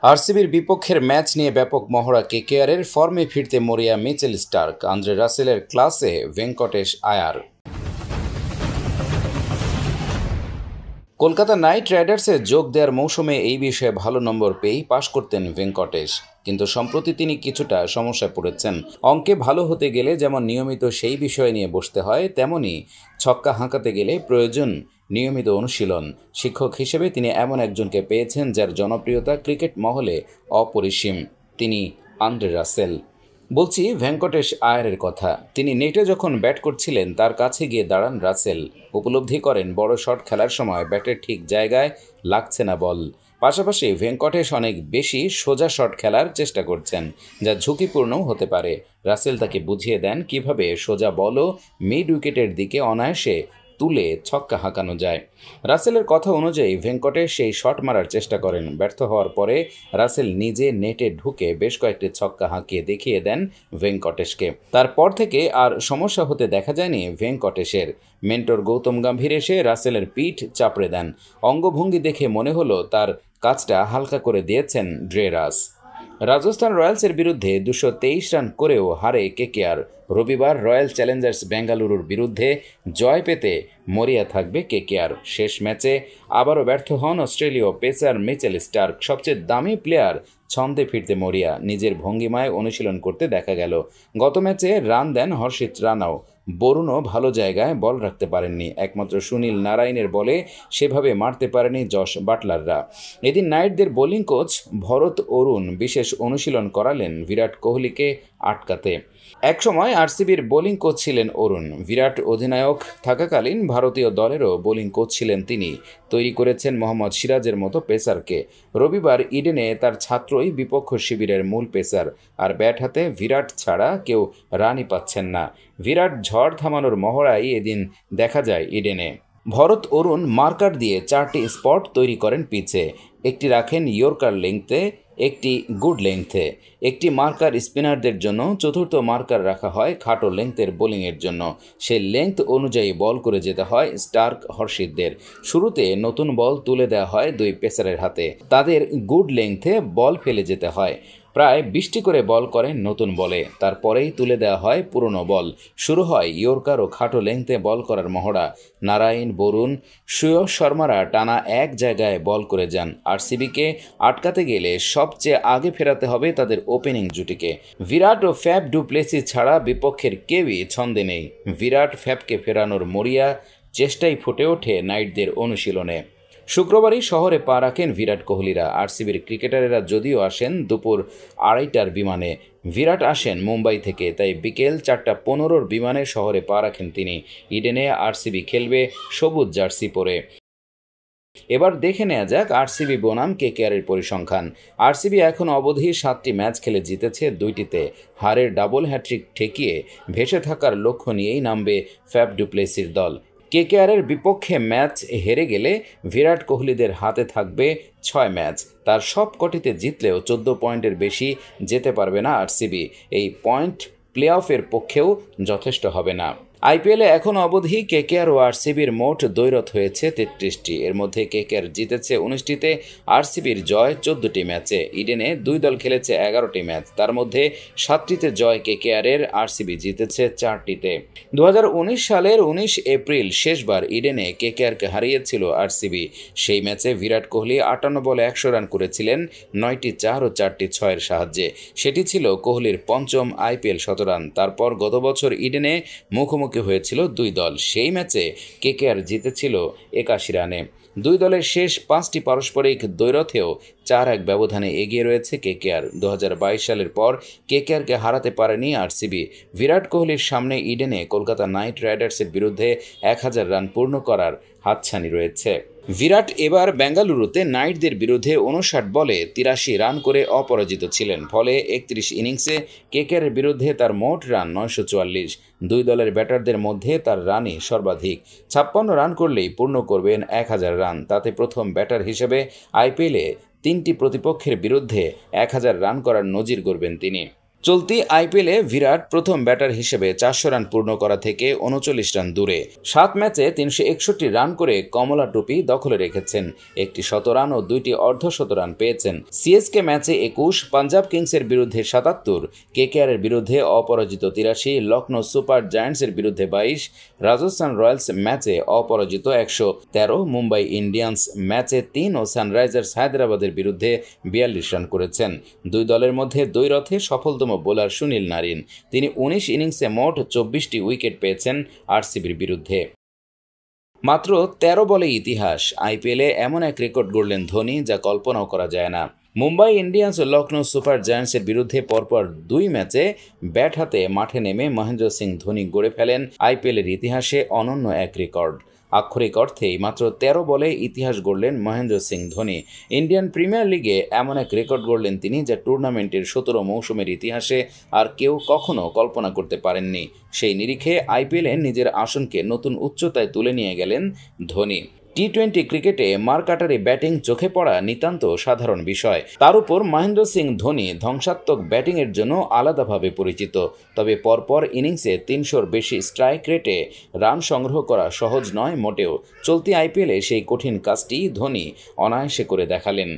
আরসিবির বিপক্ষের ম্যাচ নিয়ে ব্যাপক মহড়া কেকেআরের। ফর্মে ফিরতে মরিয়া মিচেল স্টার্ক, আন্দ্রে রাসেলের ক্লাসে ভেঙ্কটেশ আয়ার। কলকাতা নাইট রাইডার্সে যোগ দেওয়ার মৌসুমে এই বিষয়ে ভালো নম্বর পেয়েই পাশ করতেন ভেঙ্কটেশ, কিন্তু সম্প্রতি তিনি কিছুটা সমস্যায় পড়েছেন। অঙ্কে ভালো হতে গেলে যেমন নিয়মিত সেই বিষয় নিয়ে বসতে হয়, তেমনি ছক্কা হাঁকাতে গেলে প্রয়োজন নিয়মিত অনুশীলন। শিক্ষক হিসেবে তিনি এমন একজনকে পেয়েছেন যার জনপ্রিয়তা ক্রিকেট মহলে অপরিসীম। তিনি আন্দ্রে রাসেল। বলছি ভেঙ্কটেশ আয়ারের কথা। তিনি নেটে যখন ব্যাট করছিলেন তার কাছে গিয়ে দাঁড়ান রাসেল। উপলব্ধি করেন বড় শট খেলার সময় ব্যাটের ঠিক জায়গায় লাগছে না বল। পাশাপাশি ভেঙ্কটেশ অনেক বেশি সোজা শট খেলার চেষ্টা করছেন, যা ঝুঁকিপূর্ণও হতে পারে। রাসেল তাকে বুঝিয়ে দেন কিভাবে সোজা বলও মিড উইকেটের দিকে অনায়াসে তুলে ছক্কা হাঁকানো যায়। রাসেলের কথা অনুযায়ী ভেঙ্কটেশ সেই শট মারার চেষ্টা করেন। ব্যর্থ হওয়ার পরে রাসেল নিজে নেটে ঢুকে বেশ কয়েকটি ছক্কা হাঁকিয়ে দেখিয়ে দেন ভেঙ্কটেশকে। তারপর থেকে আর সমস্যা হতে দেখা যায়নি ভেঙ্কটেশের। মেন্টর গৌতম গম্ভীর এসে রাসেলের পিঠ চাপড়ে দেন। অঙ্গভঙ্গি দেখে মনে হলো তার কাজটা হালকা করে দিয়েছেন ড্রেরাস। রাজস্থান রয়্যালসের বিরুদ্ধে 223 রান করেও হারে কেকেআর। রবিবার রয়্যাল চ্যালেঞ্জার্স বেঙ্গালুরুর বিরুদ্ধে জয় পেতে মরিয়া থাকবে কেকেআর। শেষ ম্যাচে আবারও ব্যর্থ হন অস্ট্রেলীয় পেসার মিচেল স্টার্ক। সবচেয়ে দামি প্লেয়ার ছন্দে ফিরতে মরিয়া। নিজের ভঙ্গিমায় অনুশীলন করতে দেখা গেল। গত ম্যাচে রান দেন হর্ষিত রানাও। বরুণও ভালো জায়গায় বল রাখতে পারেননি। একমাত্র সুনীল নারায়ণের বলে সেভাবে মারতে পারেনি জশ বাটলাররা। এদিন নাইটদের বোলিং কোচ ভরত অরুণ বিশেষ অনুশীলন করালেন বিরাট কোহলিকে আটকাতে। একসময় আরসিবির বোলিং কোচ ছিলেন অরুণ। বিরাট অধিনায়ক থাকাকালীন ভারতীয় দলেরও বোলিং কোচ ছিলেন তিনি। তৈরি করেছেন মোহাম্মদ সিরাজের মতো পেসারকে। রবিবার ইডেনে তার ছাত্রই বিপক্ষ শিবিরের মূল পেসার। আর ব্যাট হাতে বিরাট ছাড়া কেউ রানই পাচ্ছেন না। বিরাট ঝড় থামানোর মহড়াই এদিন দেখা যায় ইডেনে। ভরত অরুণ মার্কার দিয়ে 4টি স্পট তৈরি করেন পিচে। একটি রাখেন ইয়র্কার লেংথে, একটি গুড লেংথে। একটি মার্কার স্পিনারদের জন্য, চতুর্থ মার্কার রাখা হয় খাটো লেংথের বোলিংয়ের জন্য। সেই লেংথ অনুযায়ী বল করে যেতে হয় স্টার্ক হর্ষিতদের। শুরুতে নতুন বল তুলে দেওয়া হয় দুই পেসারের হাতে। তাদের গুড লেংথে বল ফেলে যেতে হয়। প্রায় 20টি করে বল করেন নতুন বলে। তারপরেই তুলে দেওয়া হয় পুরনো বল। শুরু হয় ইয়র্কার ও খাটো লেংথে বল করার মহড়া। নারায়ণ, বরুণ, সুয়স শর্মারা টানা এক জায়গায় বল করে যান। আরসিবিকে আটকাতে গেলে সবচেয়ে আগে ফেরাতে হবে তাদের ওপেনিং জুটিকে। বিরাট ও ফ্যাব ডু প্লেসি ছাড়া বিপক্ষের কেউই ছন্দে নেই। বিরাট ফ্যাবকে ফেরানোর মরিয়া চেষ্টাই ফুটে ওঠে নাইটদের অনুশীলনে। শুক্রবারই শহরে পা রাখেন বিরাট কোহলিরা। আরসিবির ক্রিকেটারেরা যদিও আসেন দুপুর 2:30টার বিমানে, বিরাট আসেন মুম্বাই থেকে, তাই বিকেল 4:15-র বিমানে শহরে পা রাখেন তিনি। ইডেনে আরসিবি খেলবে সবুজ জার্সি পরে। এবার দেখে নেওয়া যাক আরসিবি বনাম কেকেআরের পরিসংখ্যান। আরসিবি এখন অবধি 7টি ম্যাচ খেলে জিতেছে 2টিতে। হারের ডাবল হ্যাট্রিক ঠেকিয়ে ভেসে থাকার লক্ষ্য নিয়েই নামবে ফ্যাব ডু প্লেসির দল। কেকেআরের বিপক্ষে ম্যাচ হেরে গেলে বিরাট কোহলিদের হাতে থাকবে 6 ম্যাচ। তার সব কটিতে জিতলেও 14 পয়েন্টের বেশি যেতে পারবে না আরসিবি। এই পয়েন্ট প্লে অফের পক্ষেও যথেষ্ট হবে না। আইপিএলে এখন অবধি কেকেআর ও আরসিবির মোট দ্বৈরথ হয়েছে 33টি। এর মধ্যে কেকেআর জিতেছে 19টিতে, আরসিবির জয় 14টি ম্যাচে। ইডেনে দুই দল খেলেছে 11টি ম্যাচ, তার মধ্যে 7টিতে জয় কেকেআরের, আরসিবি জিতেছে 4টিতে। 2019 সালের 19 এপ্রিল শেষবার ইডেনে কেকেআরকে হারিয়েছিল আরসিবি। সেই ম্যাচে বিরাট কোহলি 58 বলে 100 রান করেছিলেন 9টি 4 ও 4টি 6-এর সাহায্যে। সেটি ছিল কোহলির পঞ্চম আইপিএল শতরান। তারপর গত বছর ইডেনে মুখোমুখি হয়েছিল দুই দল। সেই ম্যাচে কেকেআর জিতেছিল 81 রানে। দুই দলের শেষ 5টি পারস্পরিক দ্বৈরথেও 4-1 ব্যবধানে এগিয়ে রয়েছে কেকেআর। 2022 সালের পর কেকেআরকে হারাতে পারেনি আরসিবি। বিরাট কোহলির সামনে ইডেনে কলকাতা নাইট রাইডার্সের বিরুদ্ধে 1000 রান পূর্ণ করার হাতছানি রয়েছে। বিরাট এবার বেঙ্গালুরুতে নাইটদের বিরুদ্ধে 59 বলে 83 রান করে অপরাজিত ছিলেন। ফলে 31 ইনিংসে কেকেআরের বিরুদ্ধে তার মোট রান 944। দুই দলের ব্যাটারদের মধ্যে তার রানই সর্বাধিক। 56 রান করলেই পূর্ণ করবেন 1000 রান। তাতে প্রথম ব্যাটার হিসেবে আইপিএলে 3টি প্রতিপক্ষের বিরুদ্ধে 1000 রান করার নজির গড়বেন তিনি। চলতি আইপিএলে বিরাট প্রথম ব্যাটার হিসেবে 400 রান পূর্ণ করা থেকে 39 রান দূরে। 7 ম্যাচে 361 রান করে কমলা টুপি দখলে রেখেছেন। একটি শতরান ও 2টি অর্ধশতরান পেয়েছেন। সিএসকে ম্যাচে 21, পাঞ্জাব কিংসের বিরুদ্ধে 77, কেকেআরের বিরুদ্ধে অপরাজিত 83, লখনৌ সুপার জায়ান্টসের বিরুদ্ধে 22, রাজস্থান রয়্যালস ম্যাচে অপরাজিত 113, মুম্বাই ইন্ডিয়ান্স ম্যাচে 3 ও সানরাইজার্স হায়দ্রাবাদের বিরুদ্ধে 42 রান করেছেন। দুই দলের মধ্যে দ্বৈরথে সফলতম বোলার সুনীল নারিন। তিনি 19 ইনিংসে মোট 24টি উইকেট পেয়েছেন আরসিবির বিরুদ্ধে। মাত্র 13 বলে ইতিহাস। আইপিএলে এমন এক রেকর্ড গড়লেন ধোনি যা কল্পনাও করা যায় না। মুম্বাই ইন্ডিয়ান্স ও লখনৌ সুপার জায়ান্টসের বিরুদ্ধে পরপর 2 ম্যাচে ব্যাট হাতে মাঠে নেমে মহেন্দ্র সিং ধোনি গড়ে ফেলেন আইপিএলের ইতিহাসে অনন্য এক রেকর্ড। আক্ষরিক অর্থেই মাত্র 13 বলে ইতিহাস গড়লেন মহেন্দ্র সিং ধোনি। ইন্ডিয়ান প্রিমিয়ার লিগে এমন এক রেকর্ড গড়লেন তিনি যা টুর্নামেন্টের 17 মৌসুমের ইতিহাসে আর কেউ কখনো কল্পনা করতে পারেননি। সেই নিরিখে আইপিএলে নিজের আসনকে নতুন উচ্চতায় তুলে নিয়ে গেলেন ধোনি। টি-20 ক্রিকেটে মারকাটারি ব্যাটিং চোখে পড়া নিতান্ত সাধারণ বিষয়। তার উপর মহেন্দ্র সিং ধোনি ধ্বংসাত্মক ব্যাটিংয়ের জন্য আলাদাভাবে পরিচিত। তবে পরপর ইনিংসে 300-র বেশি স্ট্রাইক রেটে রান সংগ্রহ করা সহজ নয় মোটেও। চলতি আইপিএলে সেই কঠিন কাজটি ধোনি অনায়াসে করে দেখালেন।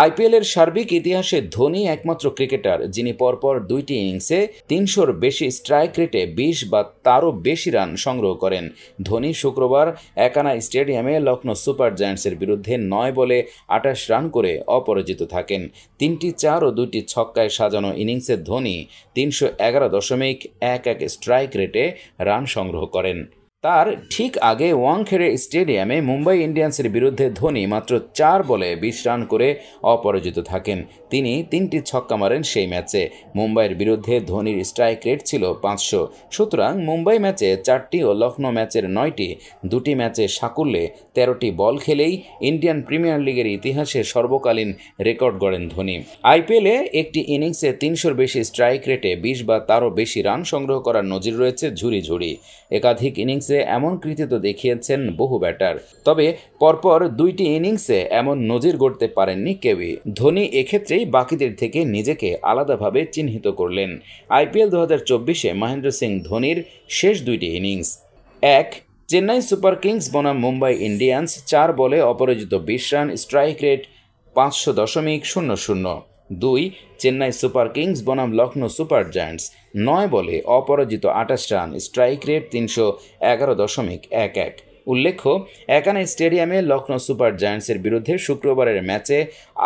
আইপিএলের সার্বিক ইতিহাসে ধোনি একমাত্র ক্রিকেটার যিনি পরপর 2টি ইনিংসে 300-র বেশি স্ট্রাইক রেটে 20 বা তারও বেশি রান সংগ্রহ করেন। ধোনি শুক্রবার একানা স্টেডিয়ামে লখনৌ সুপার জায়ান্টসের বিরুদ্ধে 9 বলে 28 রান করে অপরাজিত থাকেন। 3টি 4 ও 2টি ছক্কায় সাজানো ইনিংসে ধোনি 311.11 স্ট্রাইক রেটে রান সংগ্রহ করেন। তার ঠিক আগে ওয়াংখেড়ে স্টেডিয়ামে মুম্বাই ইন্ডিয়ান্সের বিরুদ্ধে ধোনি মাত্র 4 বলে 20 রান করে অপরাজিত থাকেন। তিনি 3টি ছক্কা মারেন সেই ম্যাচে। মুম্বাইয়ের বিরুদ্ধে ধোনির স্ট্রাইক রেট ছিল 500। সুতরাং মুম্বাই ম্যাচে 4টি ও লখনৌ ম্যাচের 9টি, 2টি ম্যাচে সাকুল্যে 13টি বল খেলেই ইন্ডিয়ান প্রিমিয়ার লিগের ইতিহাসে সর্বকালীন রেকর্ড গড়েন ধোনি। আইপিএলে একটি ইনিংসে 300-র বেশি স্ট্রাইক রেটে 20 বা তারও বেশি রান সংগ্রহ করার নজির রয়েছে ঝুড়ি ঝুড়ি। একাধিক ইনিংসে এমন কৃতিত্ব দেখিয়েছেন বহু ব্যাটার। তবে পরপর 2টি ইনিংসে এমন নজির গড়তে পারেননি কেউই। ধোনি এক্ষেত্রেই বাকিদের থেকে নিজেকে আলাদাভাবে চিহ্নিত করলেন। আইপিএল 2024-এ মহেন্দ্র সিং ধোনির শেষ 2টি ইনিংস: 1, চেন্নাই সুপার কিংস বনাম মুম্বাই ইন্ডিয়ান্স, 4 বলে অপরাজিত 20 run, strike rate 500.00। 2, Chennai super kings বনাম লখনৌ সুপার জায়ান্টস, 9 বলে অপরাজিত 28 রান, স্ট্রাইক রেট 311.11। উল্লেখ্য, একানা স্টেডিয়ামে লখনৌ সুপার জায়ান্টসের বিরুদ্ধে শুক্রবারের ম্যাচে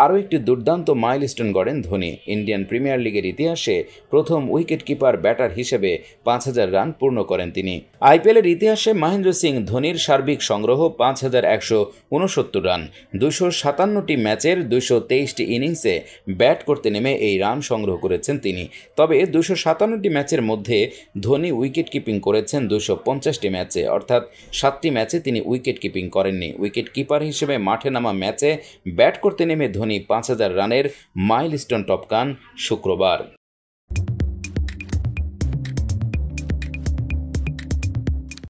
আরও একটি দুর্দান্ত মাইলস্টোন গড়েন ধোনি। ইন্ডিয়ান প্রিমিয়ার লিগের ইতিহাসে প্রথম উইকেট কিপার ব্যাটার হিসেবে 5000 রান পূর্ণ করেন তিনি। আইপিএলের ইতিহাসে মহেন্দ্র সিং ধোনির সার্বিক সংগ্রহ 5169 রান। 257টি ম্যাচের 223টি ইনিংসে ব্যাট করতে নেমে এই রান সংগ্রহ করেছেন তিনি। তবে 257টি ম্যাচের মধ্যে ধোনি উইকেট কিপিং করেছেন 250টি ম্যাচে, অর্থাৎ 7টি ম্যাচে তিনি উইকেট কিপিং করেননি। উইকেট কিপার হিসেবে মাঠে নামা ম্যাচে ব্যাট করতে নেমে ধোনি 5000 রানের মাইলস্টোন টপকান শুক্রবার।